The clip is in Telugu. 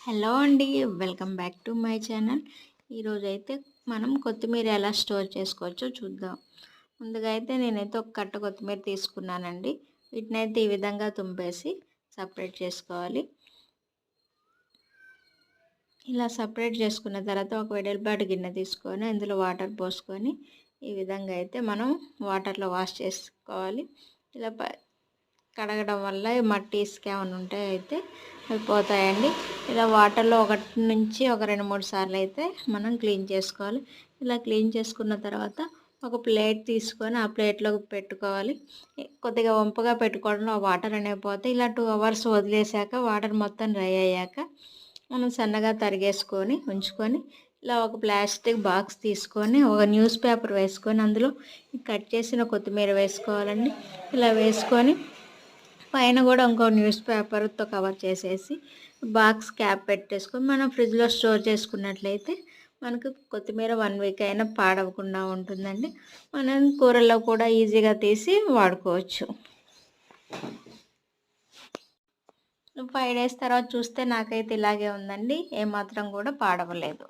హలో అండి. Welcome back to my channel. ఈరోజైతే మనం కొత్తిమీర ఎలా స్టోర్ చేసుకోవచ్చో చూద్దాం. ముందుగా అయితే నేనైతే ఒక కట్ట కొత్తిమీర తీసుకున్నానండి. వీటినైతే ఈ విధంగా తుంపేసి సపరేట్ చేసుకోవాలి. ఇలా సపరేట్ చేసుకున్న తర్వాత ఒక వెడల్పాటి గిన్నె తీసుకొని అందులో వాటర్ పోసుకొని ఈ విధంగా అయితే మనం వాటర్లో వాష్ చేసుకోవాలి. ఇలా కడగడం వల్ల మట్టి ఇసుక ఏమైనా ఉంటే అయితే అవి పోతాయండి. ఇలా వాటర్లో ఒకటి నుంచి ఒక 2-3 సార్లు అయితే మనం క్లీన్ చేసుకోవాలి. ఇలా క్లీన్ చేసుకున్న తర్వాత ఒక ప్లేట్ తీసుకొని ఆ ప్లేట్లోకి పెట్టుకోవాలి. కొద్దిగా వంపుగా పెట్టుకోవడంలో ఆ వాటర్ అనేవి పోతే ఇలా 2 అవర్స్ వదిలేసాక వాటర్ మొత్తం డ్రై అయ్యాక మనం సన్నగా తరిగేసుకొని ఉంచుకొని ఇలా ఒక ప్లాస్టిక్ బాక్స్ తీసుకొని ఒక న్యూస్ పేపర్ వేసుకొని అందులో కట్ చేసిన కొత్తిమీర వేసుకోవాలండి. ఇలా వేసుకొని పైన కూడా ఇంకో న్యూస్ పేపర్తో కవర్ చేసేసి బాక్స్ క్యాప్ పెట్టేసుకొని మనం ఫ్రిడ్జ్లో స్టోర్ చేసుకున్నట్లయితే మనకు కొత్తిమీర 1 వీక్ అయినా పాడవకుండా ఉంటుందండి. మనం కూరల్లో కూడా ఈజీగా తీసి వాడుకోవచ్చు. 5 డేస్ తర్వాత చూస్తే నాకైతే ఇలాగే ఉందండి. ఏమాత్రం కూడా పాడవలేదు.